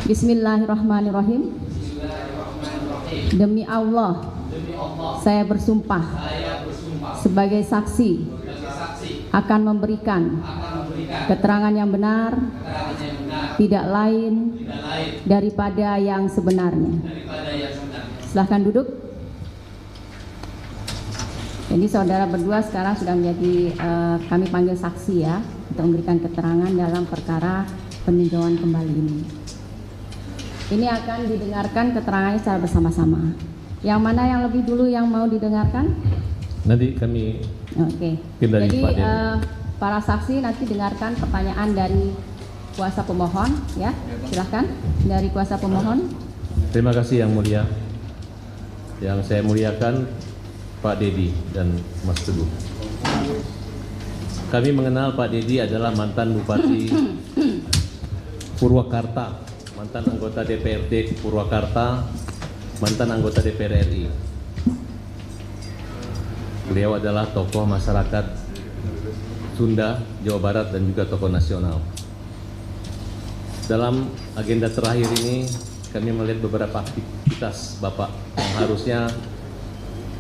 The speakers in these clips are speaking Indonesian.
Bismillahirrahmanirrahim. Demi Allah, saya bersumpah sebagai saksi akan memberikan keterangan yang benar, tidak lain daripada yang sebenarnya. Silahkan duduk. Jadi saudara berdua sekarang sudah menjadi kami panggil saksi ya, untuk memberikan keterangan dalam perkara peninjauan kembali ini. Ini akan didengarkan keterangannya secara bersama-sama. Yang mana yang lebih dulu yang mau didengarkan? Nanti kami pindah. Jadi para saksi nanti dengarkan pertanyaan dari kuasa pemohon ya. Silahkan dari kuasa pemohon. Terima kasih Yang Mulia. Yang saya muliakan Pak Dedi dan Mas Teguh. Kami mengenal Pak Dedi adalah mantan Bupati Purwakarta, mantan anggota DPRD Purwakarta, mantan anggota DPR RI. Beliau adalah tokoh masyarakat Sunda, Jawa Barat, dan juga tokoh nasional. Dalam agenda terakhir ini, kami melihat beberapa aktivitas Bapak yang harusnya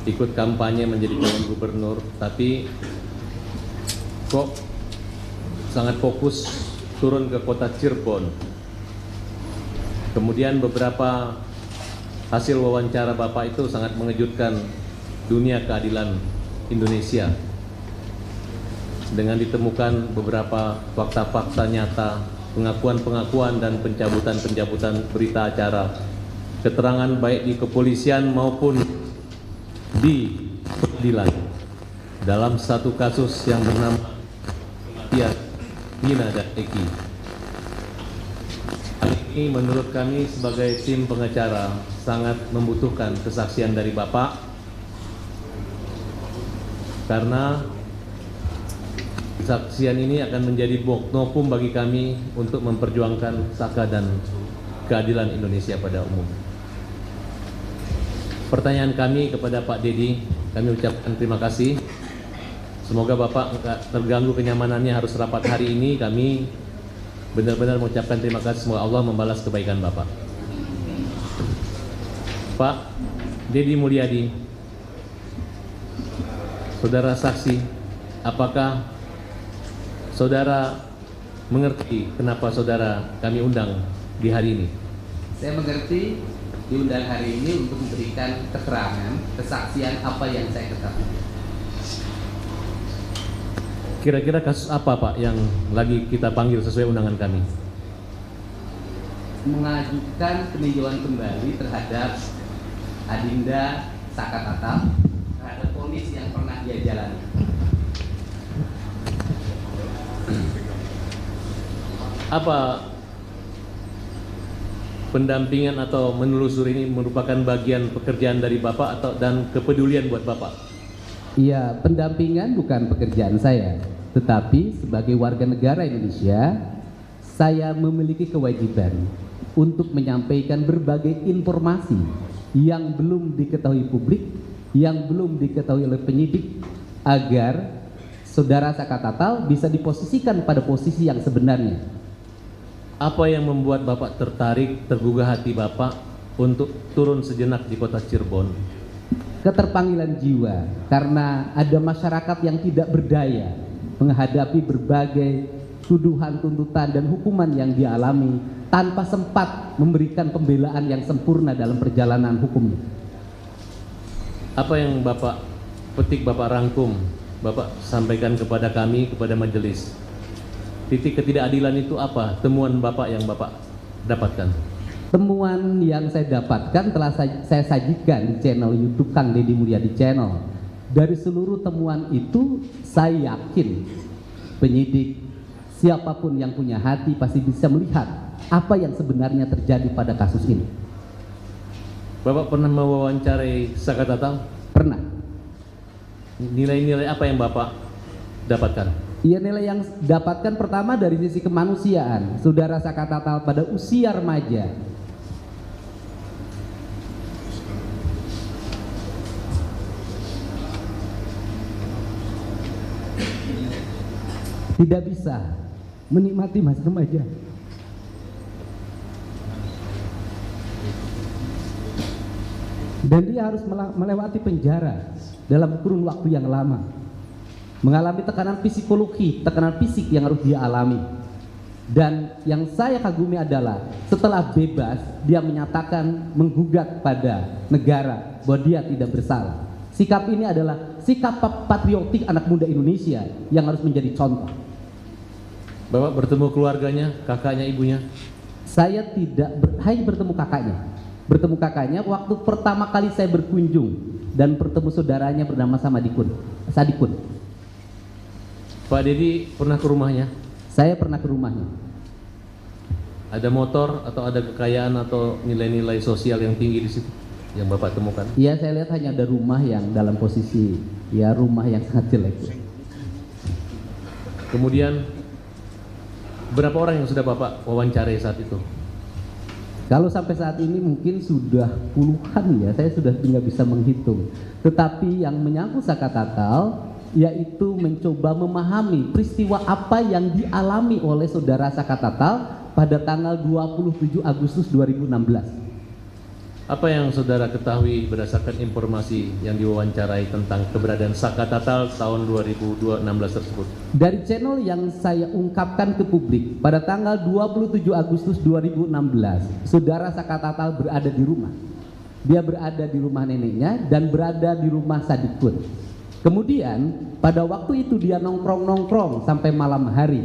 ikut kampanye menjadi calon gubernur, tapi kok sangat fokus turun ke kota Cirebon. Kemudian beberapa hasil wawancara Bapak itu sangat mengejutkan dunia keadilan Indonesia dengan ditemukan beberapa fakta-fakta nyata, pengakuan-pengakuan dan pencabutan-pencabutan berita acara, keterangan baik di kepolisian maupun di pengadilan dalam satu kasus yang bernama kematian Nina dan Eki. Ini menurut kami sebagai tim pengacara sangat membutuhkan kesaksian dari Bapak, karena kesaksian ini akan menjadi novum bagi kami untuk memperjuangkan saka dan keadilan Indonesia pada umum. Pertanyaan kami kepada Pak Dedi, kami ucapkan terima kasih. Semoga Bapak enggak terganggu kenyamanannya harus rapat hari ini. Kami benar-benar mengucapkan terima kasih, semoga Allah membalas kebaikan Bapak. Pak Dedi Mulyadi, saudara saksi, apakah saudara mengerti kenapa saudara kami undang di hari ini? Saya mengerti diundang hari ini untuk memberikan keterangan, kesaksian apa yang saya ketahui. Kira-kira kasus apa Pak yang lagi kita panggil sesuai undangan kami? Mengajukan peninjauan kembali terhadap Adinda Saka Tatal terhadap vonis yang pernah dia jalani. Apa pendampingan atau menelusuri ini merupakan bagian pekerjaan dari Bapak atau dan kepedulian buat Bapak? Iya, pendampingan bukan pekerjaan saya, tetapi sebagai warga negara Indonesia, saya memiliki kewajiban untuk menyampaikan berbagai informasi yang belum diketahui publik, yang belum diketahui oleh penyidik, agar saudara Saka Tatal bisa diposisikan pada posisi yang sebenarnya. Apa yang membuat Bapak tertarik, tergugah hati Bapak untuk turun sejenak di kota Cirebon? Keterpanggilan jiwa, karena ada masyarakat yang tidak berdaya menghadapi berbagai tuduhan, tuntutan, dan hukuman yang dialami tanpa sempat memberikan pembelaan yang sempurna dalam perjalanan hukumnya. Apa yang Bapak petik, Bapak rangkum, Bapak sampaikan kepada kami, kepada majelis? Titik ketidakadilan itu apa? Temuan Bapak yang Bapak dapatkan? Temuan yang saya dapatkan telah saya sajikan di channel YouTube Kang Dedi Mulyadi Channel. Dari seluruh temuan itu, saya yakin penyidik, siapapun yang punya hati pasti bisa melihat apa yang sebenarnya terjadi pada kasus ini. Bapak pernah mewawancarai Saka Tatal? Pernah. Nilai-nilai apa yang Bapak dapatkan? Iya, nilai yang dapatkan pertama dari sisi kemanusiaan. Saudara Saka Tatal pada usia remaja tidak bisa menikmati masa remaja. dan dia harus melewati penjara dalam kurun waktu yang lama, mengalami tekanan psikologi, tekanan fisik yang harus dia alami. Dan yang saya kagumi adalah setelah bebas dia menyatakan menggugat pada negara bahwa dia tidak bersalah. Sikap ini adalah sikap patriotik anak muda Indonesia yang harus menjadi contoh. Bapak bertemu keluarganya, kakaknya, ibunya? Saya tidak hanya bertemu kakaknya. Bertemu kakaknya waktu pertama kali saya berkunjung dan bertemu saudaranya bernama Sadikun. Pak Dedi pernah ke rumahnya? Saya pernah ke rumahnya. Ada motor atau ada kekayaan atau nilai-nilai sosial yang tinggi di situ yang Bapak temukan? Iya, saya lihat hanya ada rumah yang dalam posisi rumah yang sangat jelek. Kemudian berapa orang yang sudah Bapak wawancarai saat itu? Kalau sampai saat ini mungkin sudah puluhan ya, saya sudah tidak bisa menghitung. Tetapi yang menyangkut Saka Tatal yaitu mencoba memahami peristiwa apa yang dialami oleh saudara Saka Tatal pada tanggal 27 Agustus 2016. Apa yang saudara ketahui berdasarkan informasi yang diwawancarai tentang keberadaan Saka Tatal tahun 2016 tersebut? Dari channel yang saya ungkapkan ke publik pada tanggal 27 Agustus 2016, saudara Saka Tatal berada di rumah. Dia berada di rumah neneknya dan berada di rumah Sadikun. Kemudian pada waktu itu dia nongkrong-nongkrong sampai malam hari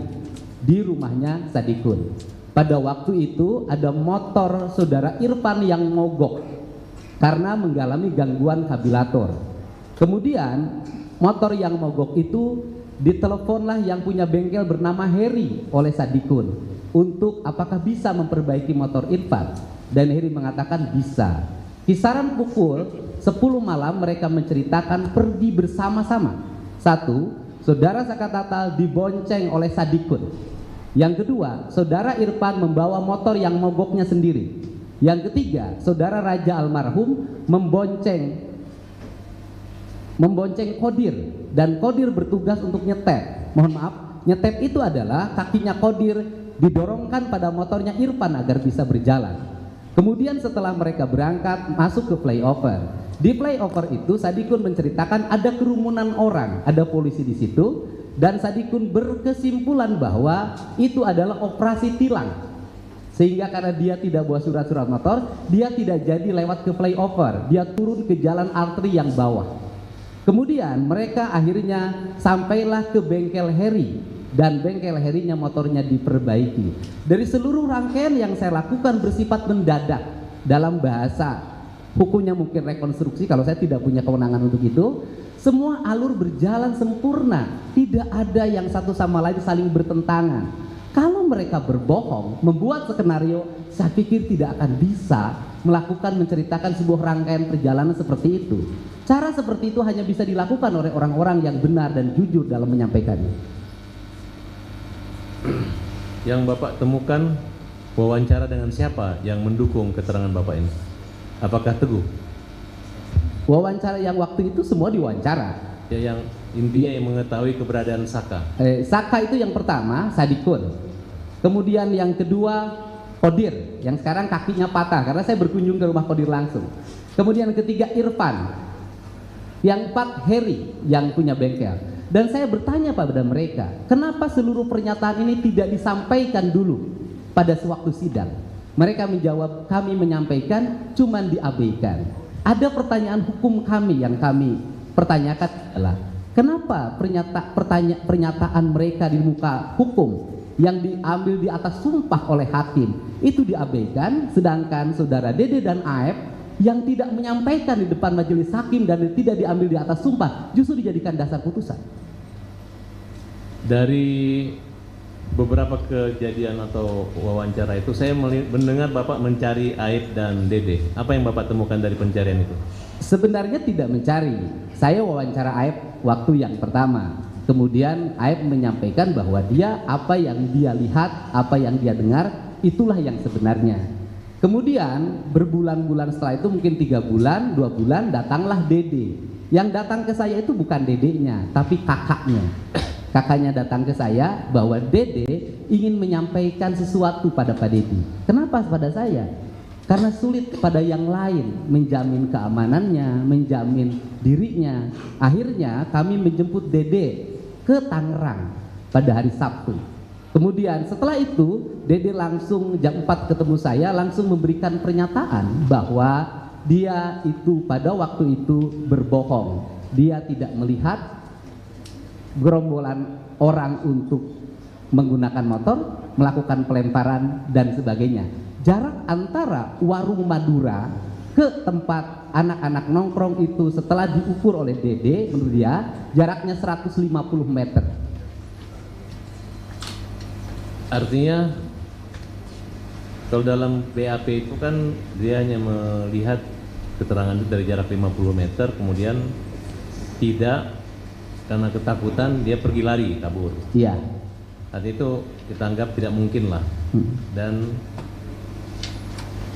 di rumahnya Sadikun. Pada waktu itu ada motor saudara Irfan yang mogok karena mengalami gangguan kabilator. Kemudian motor yang mogok itu diteleponlah yang punya bengkel bernama Heri oleh Sadikun untuk apakah bisa memperbaiki motor Irfan, dan Heri mengatakan bisa. Kisaran pukul 10 malam mereka menceritakan pergi bersama-sama. Satu, saudara Saka Tatal dibonceng oleh Sadikun. Yang kedua, saudara Irfan membawa motor yang mogoknya sendiri. Yang ketiga, saudara Raja almarhum membonceng Kodir, dan Kodir bertugas untuk nyetep. Mohon maaf, nyetep itu adalah kakinya Kodir didorongkan pada motornya Irfan agar bisa berjalan. Kemudian setelah mereka berangkat masuk ke flyover. Di flyover itu Sadikun menceritakan ada kerumunan orang, ada polisi di situ. Dan Sadikun berkesimpulan bahwa itu adalah operasi tilang, sehingga karena dia tidak bawa surat-surat motor, dia tidak jadi lewat ke flyover, dia turun ke jalan arteri yang bawah. Kemudian mereka akhirnya sampailah ke bengkel Heri, dan bengkel Herinya motornya diperbaiki. Dari seluruh rangkaian yang saya lakukan bersifat mendadak, dalam bahasa hukumnya mungkin rekonstruksi, kalau saya tidak punya kewenangan untuk itu. Semua alur berjalan sempurna, tidak ada yang satu sama lain saling bertentangan. Kalau mereka berbohong, membuat skenario, saya pikir tidak akan bisa melakukan menceritakan sebuah rangkaian perjalanan seperti itu. Cara seperti itu hanya bisa dilakukan oleh orang-orang yang benar dan jujur dalam menyampaikannya. Yang Bapak temukan wawancara dengan siapa yang mendukung keterangan Bapak ini? Apakah Teguh? Wawancara yang waktu itu semua diwawancara. Ya, yang intinya yang mengetahui keberadaan Saka. Saka itu yang pertama, Sadikun. Kemudian yang kedua, Kodir, yang sekarang kakinya patah karena saya berkunjung ke rumah Kodir langsung. Kemudian yang ketiga, Irfan. Yang empat, Heri yang punya bengkel. Dan saya bertanya pada mereka, kenapa seluruh pernyataan ini tidak disampaikan dulu pada sewaktu sidang? Mereka menjawab, kami menyampaikan, cuman diabaikan. Ada pertanyaan hukum kami yang kami pertanyakan adalah kenapa pernyataan mereka di muka hukum yang diambil di atas sumpah oleh hakim itu diabaikan, sedangkan saudara Dede dan Aep yang tidak menyampaikan di depan majelis hakim dan tidak diambil di atas sumpah justru dijadikan dasar putusan. Dari beberapa kejadian atau wawancara itu saya mendengar Bapak mencari Aep dan Dede. Apa yang Bapak temukan dari pencarian itu? Sebenarnya tidak mencari. Saya wawancara Aep waktu yang pertama. Kemudian Aep menyampaikan bahwa dia apa yang dia lihat, apa yang dia dengar, itulah yang sebenarnya. Kemudian berbulan-bulan setelah itu mungkin 3 bulan, 2 bulan datanglah Dede. Yang datang ke saya itu bukan dedenya, tapi kakaknya. Kakaknya datang ke saya bahwa Dede ingin menyampaikan sesuatu pada Pak Dedi. Kenapa pada saya? karena sulit pada yang lain menjamin keamanannya, menjamin dirinya. Akhirnya kami menjemput Dede ke Tangerang pada hari Sabtu. Kemudian setelah itu Dede langsung jam 4 ketemu saya, langsung memberikan pernyataan bahwa dia itu pada waktu itu berbohong. Dia tidak melihat gerombolan orang untuk menggunakan motor, melakukan pelemparan dan sebagainya. Jarak antara warung Madura ke tempat anak-anak nongkrong itu setelah diukur oleh Dede, menurut dia jaraknya 150 meter. Artinya kalau dalam BAP itu kan dia hanya melihat keterangan itu dari jarak 50 meter, kemudian tidak, karena ketakutan dia pergi lari, kabur. Iya. Artinya itu kita anggap tidak mungkin lah. Dan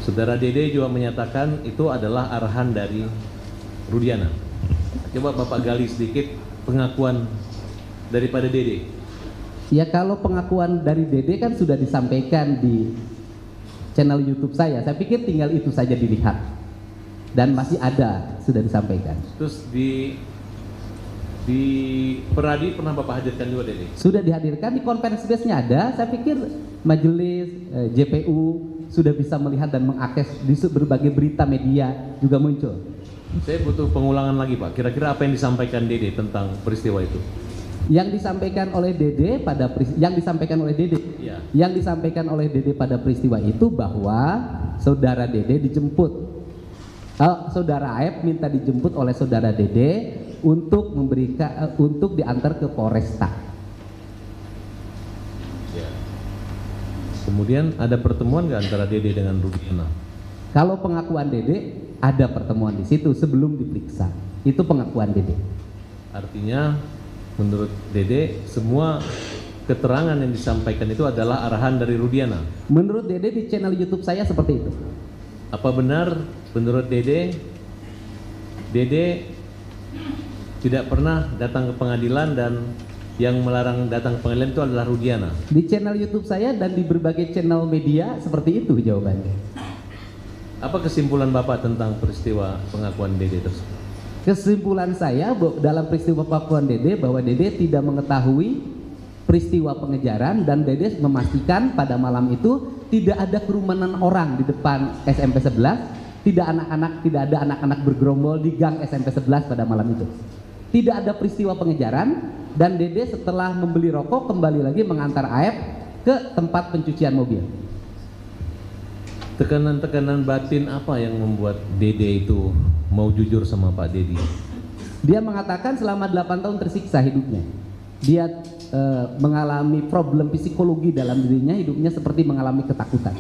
saudara Dede juga menyatakan itu adalah arahan dari Rudiana. Coba Bapak gali sedikit pengakuan daripada Dede. Ya, kalau pengakuan dari Dede kan sudah disampaikan di channel YouTube saya. Saya pikir tinggal itu saja dilihat. Dan masih ada, sudah disampaikan. Terus di Peradi pernah Bapak hadirkan juga Dede? Sudah dihadirkan, di conference base-nya ada. Saya pikir majelis JPU sudah bisa melihat dan mengakses di berbagai berita media juga muncul. Saya butuh pengulangan lagi Pak. Kira-kira apa yang disampaikan Dede tentang peristiwa itu? Yang disampaikan oleh Dede pada Iya. Yang disampaikan oleh Dede pada peristiwa itu bahwa saudara Dede dijemput. Saudara Aep minta dijemput oleh saudara Dede untuk untuk diantar ke Polresta. Ya. Kemudian ada pertemuan nggak antara Dede dengan Rudiana? Kalau pengakuan Dede ada pertemuan di situ sebelum diperiksa. Itu pengakuan Dede. Artinya menurut Dede semua keterangan yang disampaikan itu adalah arahan dari Rudiana. Menurut Dede di channel YouTube saya seperti itu. Apa benar menurut Dede tidak pernah datang ke pengadilan dan yang melarang datang ke pengadilan itu adalah Rudiana? Di channel YouTube saya dan di berbagai channel media seperti itu jawabannya. Apa kesimpulan Bapak tentang peristiwa pengakuan Dede tersebut? Kesimpulan saya dalam peristiwa pengakuan Dede bahwa Dede tidak mengetahui peristiwa pengejaran dan Dede memastikan pada malam itu tidak ada kerumunan orang di depan SMP 11, tidak ada anak-anak bergerombol di gang SMP 11 pada malam itu. Tidak ada peristiwa pengejaran dan Dede setelah membeli rokok kembali lagi mengantar Aep ke tempat pencucian mobil. Tekanan-tekanan batin apa yang membuat Dede itu mau jujur sama Pak Dedi? Dia mengatakan selama 8 tahun tersiksa hidupnya. Dia mengalami problem psikologi dalam dirinya, hidupnya seperti mengalami ketakutan.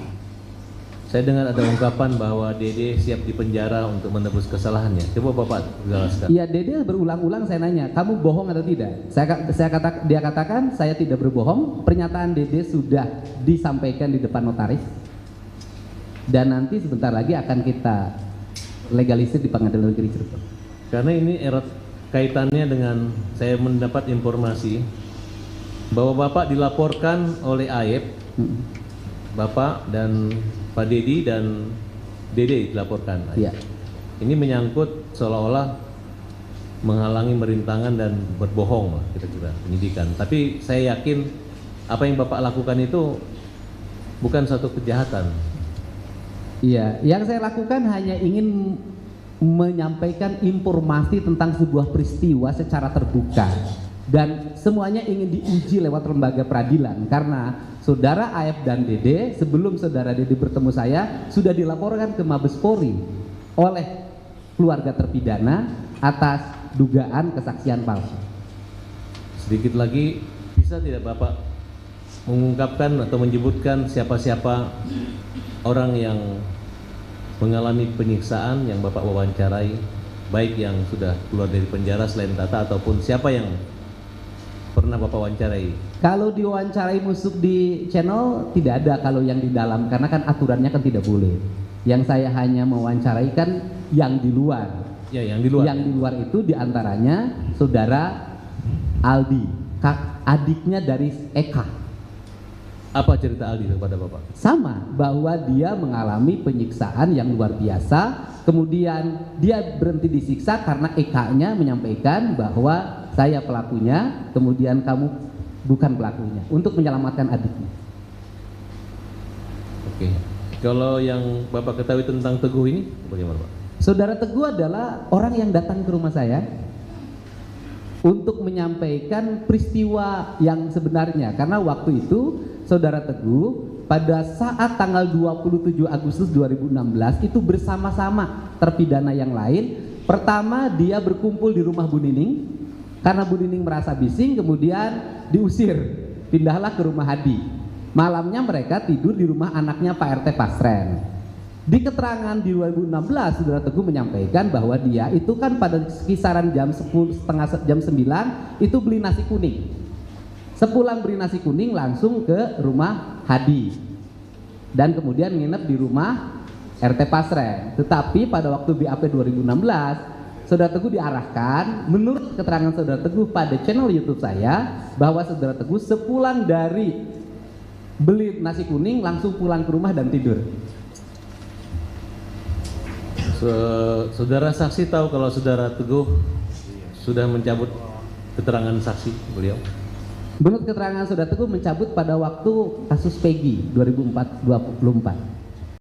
Saya dengar ada ungkapan bahwa Dede siap dipenjara untuk menebus kesalahannya. Coba Bapak jelaskan. Iya, Dede berulang-ulang saya nanya, kamu bohong atau tidak? Dia katakan saya tidak berbohong. Pernyataan Dede sudah disampaikan di depan notaris. Dan nanti sebentar lagi akan kita legalisir di Pengadilan Negeri Cirebon. Karena ini erat kaitannya dengan saya mendapat informasi bahwa Bapak dilaporkan oleh Aep, Bapak dan Pak Dedi dan Dede dilaporkan. Iya. Ini menyangkut seolah-olah menghalangi merintangan dan berbohong lah kira-kira penyidikan. Tapi saya yakin apa yang Bapak lakukan itu bukan satu kejahatan. Iya, yang saya lakukan hanya ingin menyampaikan informasi tentang sebuah peristiwa secara terbuka dan semuanya ingin diuji lewat lembaga peradilan karena saudara Aep dan Dede sebelum saudara Dede bertemu saya sudah dilaporkan ke Mabes Polri oleh keluarga terpidana atas dugaan kesaksian palsu. Sedikit lagi, bisa tidak Bapak mengungkapkan atau menyebutkan siapa-siapa orang yang mengalami penyiksaan yang Bapak wawancarai, baik yang sudah keluar dari penjara selain Tata ataupun siapa yang pernah Bapak wawancarai? Kalau diwawancarai musik di channel tidak ada kalau yang di dalam karena kan aturannya kan tidak boleh. Yang saya hanya mewawancarai kan yang di luar. Ya, yang di luar. Yang di luar itu diantaranya saudara Aldi, adiknya dari Eka. Apa cerita Aldi kepada Bapak? Sama, bahwa dia mengalami penyiksaan yang luar biasa, kemudian dia berhenti disiksa karena EK-nya menyampaikan bahwa saya pelakunya, kemudian kamu bukan pelakunya, untuk menyelamatkan adiknya. Oke. Kalau yang Bapak ketahui tentang Teguh ini bagaimana, Pak? Saudara Teguh adalah orang yang datang ke rumah saya untuk menyampaikan peristiwa yang sebenarnya, karena waktu itu Saudara Teguh pada saat tanggal 27 Agustus 2016 itu bersama-sama terpidana yang lain. Pertama dia berkumpul di rumah Bu Nining, karena Bu Nining merasa bising kemudian diusir, pindahlah ke rumah Hadi. Malamnya mereka tidur di rumah anaknya Pak RT Pasren. Di keterangan di 2016 Saudara Teguh menyampaikan bahwa dia itu kan pada kisaran jam 10, setengah jam 9 itu beli nasi kuning. Sepulang beli nasi kuning langsung ke rumah Hadi dan kemudian nginep di rumah RT Pasren. Tetapi pada waktu BAP 2016 Saudara Teguh diarahkan, menurut keterangan Saudara Teguh pada channel YouTube saya, bahwa Saudara Teguh sepulang dari beli nasi kuning langsung pulang ke rumah dan tidur. Saudara saksi tahu kalau Saudara Teguh sudah mencabut keterangan saksi beliau? Menurut keterangan Saudara Teguh mencabut pada waktu kasus Peggy 2024.